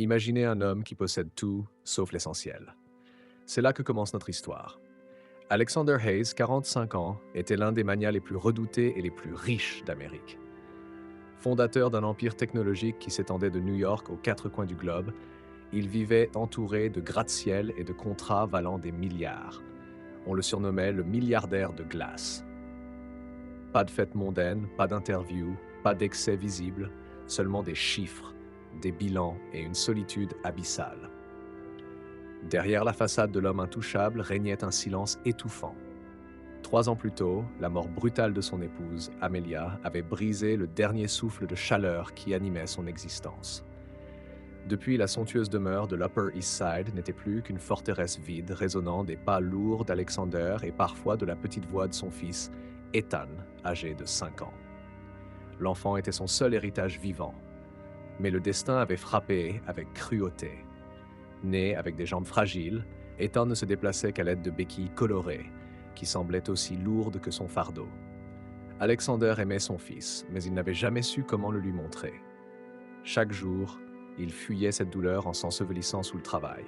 Imaginez un homme qui possède tout, sauf l'essentiel. C'est là que commence notre histoire. Alexander Hayes, 45 ans, était l'un des magnats les plus redoutés et les plus riches d'Amérique. Fondateur d'un empire technologique qui s'étendait de New York aux quatre coins du globe, il vivait entouré de gratte-ciel et de contrats valant des milliards. On le surnommait le milliardaire de glace. Pas de fête mondaine, pas d'interview, pas d'excès visible, seulement des chiffres, des bilans et une solitude abyssale. Derrière la façade de l'homme intouchable régnait un silence étouffant. 3 ans plus tôt, la mort brutale de son épouse, Amelia, avait brisé le dernier souffle de chaleur qui animait son existence. Depuis, la somptueuse demeure de l'Upper East Side n'était plus qu'une forteresse vide résonnant des pas lourds d'Alexander et parfois de la petite voix de son fils, Ethan, âgé de 5 ans. L'enfant était son seul héritage vivant, mais le destin avait frappé avec cruauté. Né avec des jambes fragiles, Ethan ne se déplaçait qu'à l'aide de béquilles colorées, qui semblaient aussi lourdes que son fardeau. Alexander aimait son fils, mais il n'avait jamais su comment le lui montrer. Chaque jour, il fuyait cette douleur en s'ensevelissant sous le travail.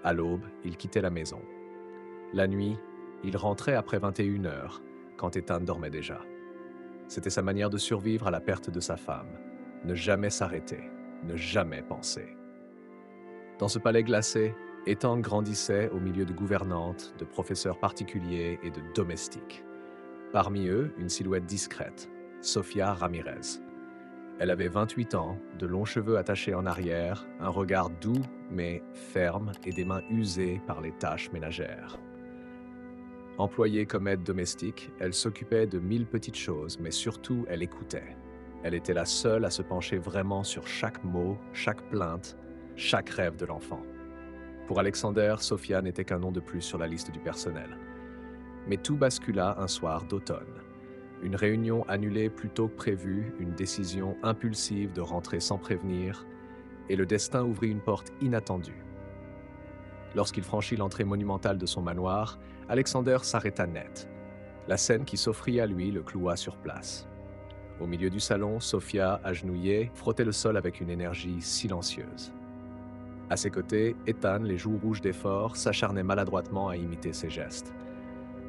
À l'aube, il quittait la maison. La nuit, il rentrait après 21 heures, quand Ethan dormait déjà. C'était sa manière de survivre à la perte de sa femme. Ne jamais s'arrêter, ne jamais penser. Dans ce palais glacé, Ethan grandissait au milieu de gouvernantes, de professeurs particuliers et de domestiques. Parmi eux, une silhouette discrète, Sofia Ramirez. Elle avait 28 ans, de longs cheveux attachés en arrière, un regard doux mais ferme et des mains usées par les tâches ménagères. Employée comme aide domestique, elle s'occupait de 1000 petites choses, mais surtout elle écoutait. Elle était la seule à se pencher vraiment sur chaque mot, chaque plainte, chaque rêve de l'enfant. Pour Alexander, Sofia n'était qu'un nom de plus sur la liste du personnel. Mais tout bascula un soir d'automne. Une réunion annulée plus tôt que prévu, une décision impulsive de rentrer sans prévenir, et le destin ouvrit une porte inattendue. Lorsqu'il franchit l'entrée monumentale de son manoir, Alexander s'arrêta net. La scène qui s'offrit à lui le cloua sur place. Au milieu du salon, Sofia, agenouillée, frottait le sol avec une énergie silencieuse. À ses côtés, Ethan, les joues rouges d'effort, s'acharnait maladroitement à imiter ses gestes.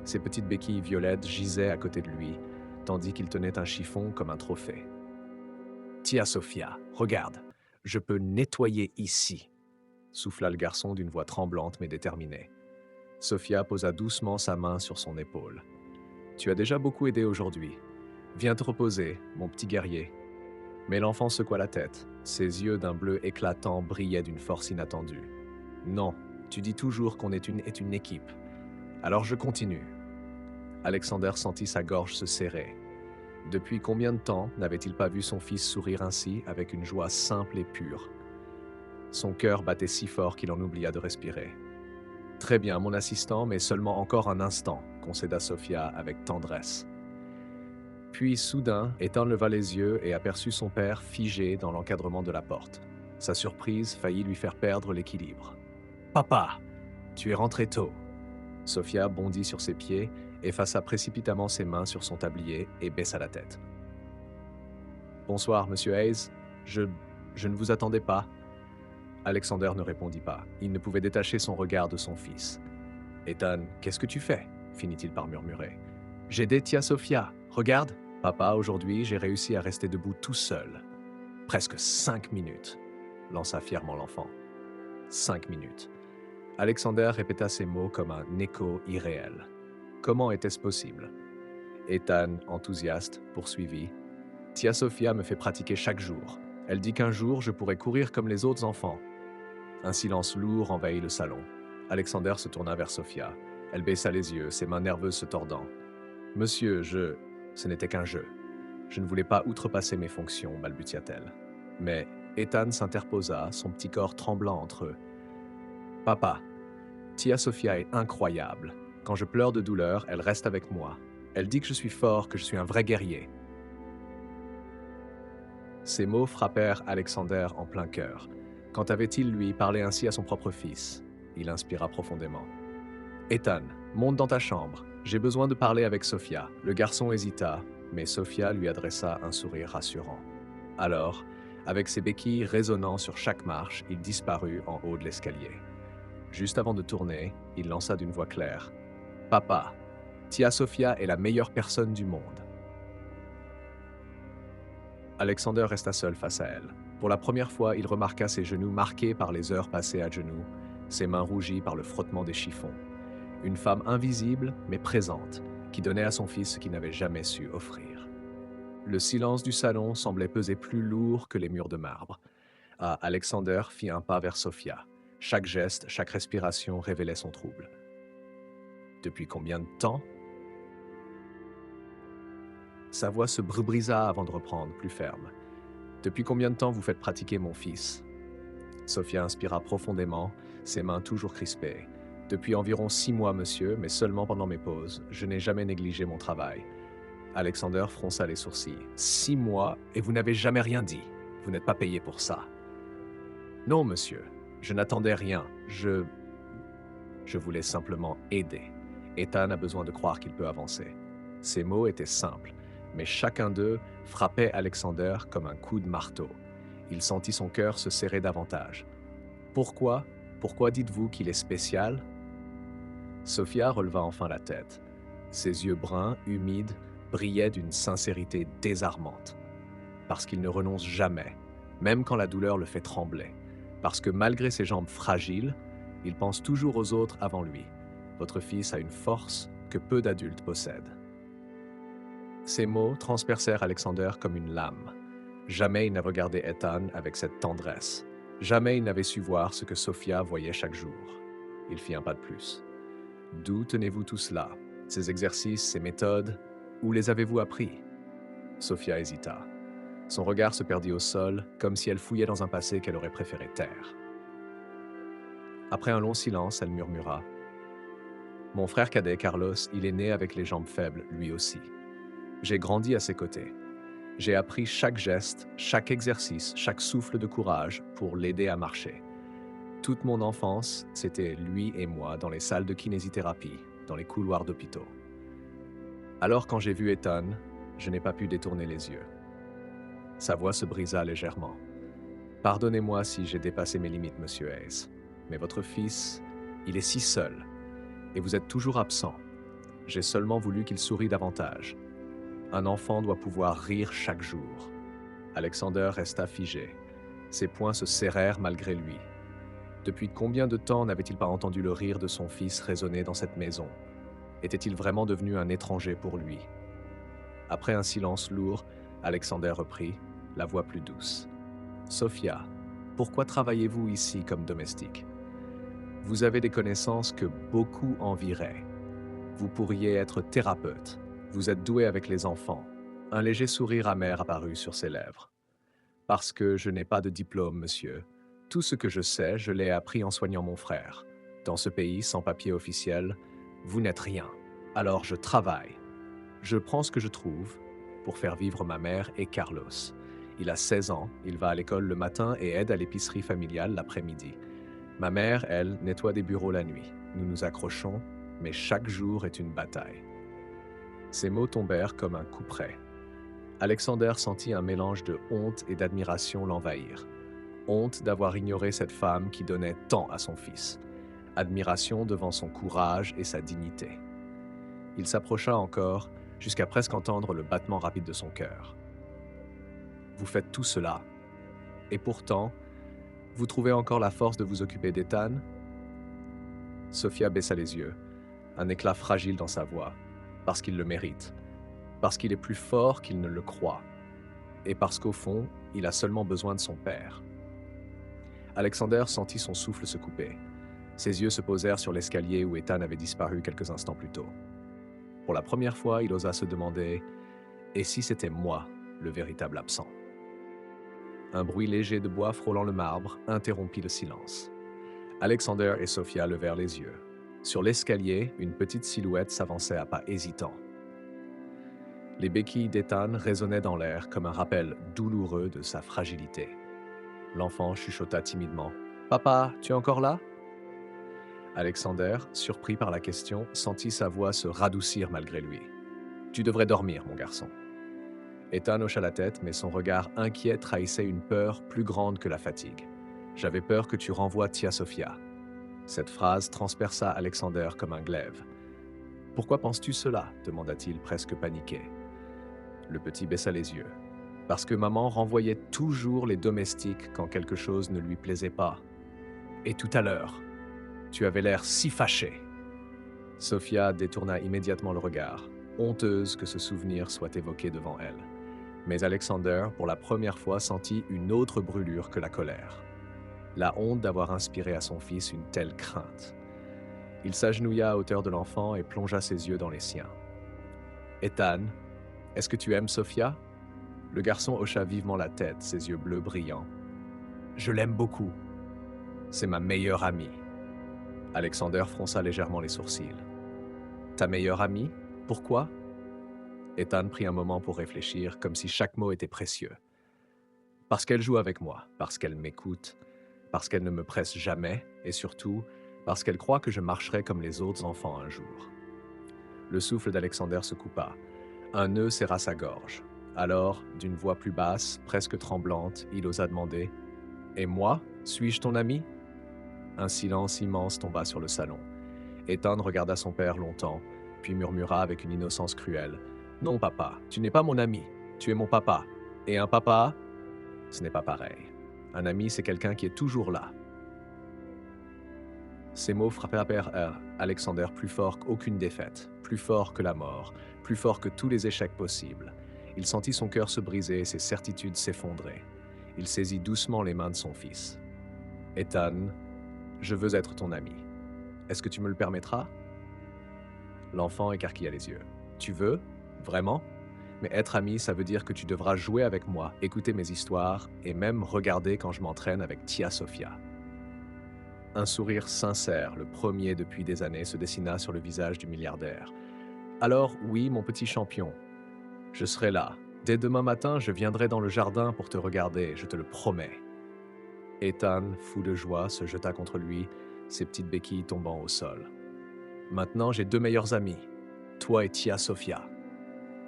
Ses petites béquilles violettes gisaient à côté de lui, tandis qu'il tenait un chiffon comme un trophée. « Tiens, Sofia, regarde, je peux nettoyer ici », souffla le garçon d'une voix tremblante mais déterminée. Sofia posa doucement sa main sur son épaule. « Tu as déjà beaucoup aidé aujourd'hui. Viens te reposer, mon petit guerrier. » Mais l'enfant secoua la tête. Ses yeux d'un bleu éclatant brillaient d'une force inattendue. « Non, tu dis toujours qu'on est une équipe. Alors je continue. » Alexander sentit sa gorge se serrer. Depuis combien de temps n'avait-il pas vu son fils sourire ainsi, avec une joie simple et pure? Son cœur battait si fort qu'il en oublia de respirer. « Très bien, mon assistant, mais seulement encore un instant, » concéda Sofia avec tendresse. Puis, soudain, Ethan leva les yeux et aperçut son père figé dans l'encadrement de la porte. Sa surprise faillit lui faire perdre l'équilibre. « Papa, tu es rentré tôt. » Sofia bondit sur ses pieds, effaça précipitamment ses mains sur son tablier et baissa la tête. « Bonsoir, monsieur Hayes. Je ne vous attendais pas. » Alexander ne répondit pas. Il ne pouvait détacher son regard de son fils. « Ethan, qu'est-ce que tu fais ?» finit-il par murmurer. « J'aidais tia Sofia. Regarde, papa, aujourd'hui, j'ai réussi à rester debout tout seul. Presque 5 minutes, lança fièrement l'enfant. 5 minutes. Alexander répéta ces mots comme un écho irréel. Comment était-ce possible? Ethan, enthousiaste, poursuivit. Tia Sofia me fait pratiquer chaque jour. Elle dit qu'un jour, je pourrai courir comme les autres enfants. Un silence lourd envahit le salon. Alexander se tourna vers Sofia. Elle baissa les yeux, ses mains nerveuses se tordant. Monsieur, ce n'était qu'un jeu. Je ne voulais pas outrepasser mes fonctions, balbutia-t-elle. Mais Ethan s'interposa, son petit corps tremblant entre eux. Papa, tia Sofia est incroyable. Quand je pleure de douleur, elle reste avec moi. Elle dit que je suis fort, que je suis un vrai guerrier. Ces mots frappèrent Alexander en plein cœur. Quand avait-il, lui, parlé ainsi à son propre fils? Il inspira profondément. Ethan, monte dans ta chambre. J'ai besoin de parler avec Sofia. Le garçon hésita, mais Sofia lui adressa un sourire rassurant. Alors, Avec ses béquilles résonnant sur chaque marche, il disparut en haut de l'escalier. Juste avant de tourner, il lança d'une voix claire: Papa, Tia Sophia est la meilleure personne du monde. Alexander resta seul face à elle. Pour la première fois, il remarqua ses genoux marqués par les heures passées à genoux, ses mains rougies par le frottement des chiffons. Une femme invisible, mais présente, qui donnait à son fils ce qu'il n'avait jamais su offrir. Le silence du salon semblait peser plus lourd que les murs de marbre. Alexander fit un pas vers Sophia. Chaque geste, chaque respiration révélait son trouble. Depuis combien de temps? Sa voix se brisa avant de reprendre, plus ferme. Depuis combien de temps vous faites pratiquer mon fils? Sophia inspira profondément, ses mains toujours crispées. Depuis environ 6 mois, monsieur, mais seulement pendant mes pauses. Je n'ai jamais négligé mon travail. Alexander fronça les sourcils. 6 mois et vous n'avez jamais rien dit. Vous n'êtes pas payé pour ça. Non, monsieur. Je n'attendais rien. Je voulais simplement aider. Ethan a besoin de croire qu'il peut avancer. Ces mots étaient simples, mais chacun d'eux frappait Alexander comme un coup de marteau. Il sentit son cœur se serrer davantage. Pourquoi? Pourquoi dites-vous qu'il est spécial? Sophia releva enfin la tête. Ses yeux bruns, humides, brillaient d'une sincérité désarmante. Parce qu'il ne renonce jamais, même quand la douleur le fait trembler. Parce que malgré ses jambes fragiles, il pense toujours aux autres avant lui. Votre fils a une force que peu d'adultes possèdent. Ces mots transpercèrent Alexander comme une lame. Jamais il n'a regardé Ethan avec cette tendresse. Jamais il n'avait su voir ce que Sophia voyait chaque jour. Il fit un pas de plus. D'où tenez-vous tout cela? Ces exercices, ces méthodes, où les avez-vous appris? Sophia hésita. Son regard se perdit au sol, comme si elle fouillait dans un passé qu'elle aurait préféré taire. Après un long silence, elle murmura: Mon frère cadet, Carlos, il est né avec les jambes faibles, lui aussi. J'ai grandi à ses côtés. J'ai appris chaque geste, chaque exercice, chaque souffle de courage pour l'aider à marcher. Toute mon enfance, c'était lui et moi dans les salles de kinésithérapie, dans les couloirs d'hôpitaux. Alors quand j'ai vu Ethan, je n'ai pas pu détourner les yeux. Sa voix se brisa légèrement. Pardonnez-moi si j'ai dépassé mes limites, monsieur Hayes. Mais votre fils, il est si seul. Et vous êtes toujours absent. J'ai seulement voulu qu'il sourie davantage. Un enfant doit pouvoir rire chaque jour. Alexander resta figé. Ses poings se serrèrent malgré lui. Depuis combien de temps n'avait-il pas entendu le rire de son fils résonner dans cette maison? Était-il vraiment devenu un étranger pour lui? Après un silence lourd, Alexander reprit, la voix plus douce. Sophia, pourquoi travaillez-vous ici comme domestique? Vous avez des connaissances que beaucoup envieraient. Vous pourriez être thérapeute. Vous êtes doué avec les enfants. Un léger sourire amer apparut sur ses lèvres. Parce que je n'ai pas de diplôme, monsieur. Tout ce que je sais, je l'ai appris en soignant mon frère. Dans ce pays sans papier officiel, vous n'êtes rien. Alors je travaille. Je prends ce que je trouve pour faire vivre ma mère et Carlos. Il a 16 ans, il va à l'école le matin et aide à l'épicerie familiale l'après-midi. Ma mère, elle, nettoie des bureaux la nuit. Nous nous accrochons, mais chaque jour est une bataille. Ces mots tombèrent comme un coup près. Alexander sentit un mélange de honte et d'admiration l'envahir. Honte d'avoir ignoré cette femme qui donnait tant à son fils. Admiration devant son courage et sa dignité. Il s'approcha encore, jusqu'à presque entendre le battement rapide de son cœur. Vous faites tout cela, et pourtant, vous trouvez encore la force de vous occuper d'Ethan? Sophia baissa les yeux, un éclat fragile dans sa voix, parce qu'il le mérite, parce qu'il est plus fort qu'il ne le croit, et parce qu'au fond, il a seulement besoin de son père. Alexander sentit son souffle se couper. Ses yeux se posèrent sur l'escalier où Ethan avait disparu quelques instants plus tôt. Pour la première fois, il osa se demander « Et si c'était moi, le véritable absent ?» Un bruit léger de bois frôlant le marbre interrompit le silence. Alexander et Sophia levèrent les yeux. Sur l'escalier, une petite silhouette s'avançait à pas hésitants. Les béquilles d'Ethan résonnaient dans l'air comme un rappel douloureux de sa fragilité. L'enfant chuchota timidement. « Papa, tu es encore là ?» Alexander, surpris par la question, sentit sa voix se radoucir malgré lui. « Tu devrais dormir, mon garçon. » Ethan hocha la tête, mais son regard inquiet trahissait une peur plus grande que la fatigue. J'avais peur que tu renvoies Tia Sophia. Cette phrase transperça Alexander comme un glaive. Pourquoi penses-tu cela demanda-t-il presque paniqué. Le petit baissa les yeux. Parce que maman renvoyait toujours les domestiques quand quelque chose ne lui plaisait pas. Et tout à l'heure, tu avais l'air si fâché. Sophia détourna immédiatement le regard, honteuse que ce souvenir soit évoqué devant elle. Mais Alexander, pour la première fois, sentit une autre brûlure que la colère. La honte d'avoir inspiré à son fils une telle crainte. Il s'agenouilla à hauteur de l'enfant et plongea ses yeux dans les siens. « Ethan, est-ce que tu aimes Sophia ?» Le garçon hocha vivement la tête, ses yeux bleus brillants. « Je l'aime beaucoup. C'est ma meilleure amie. » Alexander fronça légèrement les sourcils. « Ta meilleure amie? Pourquoi ?» Ethan prit un moment pour réfléchir, comme si chaque mot était précieux. « Parce qu'elle joue avec moi, parce qu'elle m'écoute, parce qu'elle ne me presse jamais, et surtout, parce qu'elle croit que je marcherai comme les autres enfants un jour. » Le souffle d'Alexander se coupa. Un nœud serra sa gorge. Alors, d'une voix plus basse, presque tremblante, il osa demander « Et moi, suis-je ton ami ?» Un silence immense tomba sur le salon. Ethan regarda son père longtemps, puis murmura avec une innocence cruelle « Non, papa, tu n'es pas mon ami, tu es mon papa. Et un papa, ce n'est pas pareil. Un ami, c'est quelqu'un qui est toujours là. » Ces mots frappèrent Alexander plus fort qu'aucune défaite, plus fort que la mort, plus fort que tous les échecs possibles. Il sentit son cœur se briser et ses certitudes s'effondrer. Il saisit doucement les mains de son fils. « Ethan, je veux être ton ami. Est-ce que tu me le permettras ?» L'enfant écarquilla les yeux. « Tu veux? Vraiment? Mais être ami, ça veut dire que tu devras jouer avec moi, écouter mes histoires et même regarder quand je m'entraîne avec Tia Sophia. » Un sourire sincère, le premier depuis des années, se dessina sur le visage du milliardaire. « Alors oui, mon petit champion, je serai là. Dès demain matin, je viendrai dans le jardin pour te regarder, je te le promets. » Ethan, fou de joie, se jeta contre lui, ses petites béquilles tombant au sol. « Maintenant, j'ai deux meilleurs amis, toi et Tia Sophia. »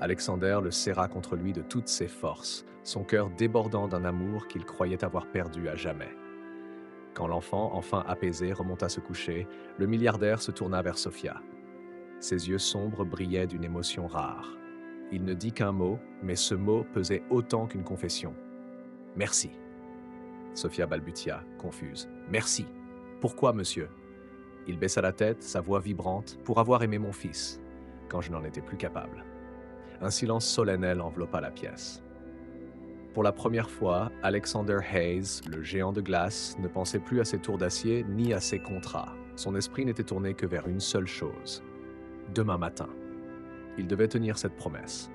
Alexander le serra contre lui de toutes ses forces, son cœur débordant d'un amour qu'il croyait avoir perdu à jamais. Quand l'enfant, enfin apaisé, remonta se coucher, le milliardaire se tourna vers Sophia. Ses yeux sombres brillaient d'une émotion rare. Il ne dit qu'un mot, mais ce mot pesait autant qu'une confession. « Merci. » Sophia balbutia, confuse. « Merci. Pourquoi, monsieur ?» Il baissa la tête, sa voix vibrante, « Pour avoir aimé mon fils, quand je n'en étais plus capable. » Un silence solennel enveloppa la pièce. Pour la première fois, Alexander Hayes, le géant de glace, ne pensait plus à ses tours d'acier ni à ses contrats. Son esprit n'était tourné que vers une seule chose. Demain matin. Il devait tenir cette promesse.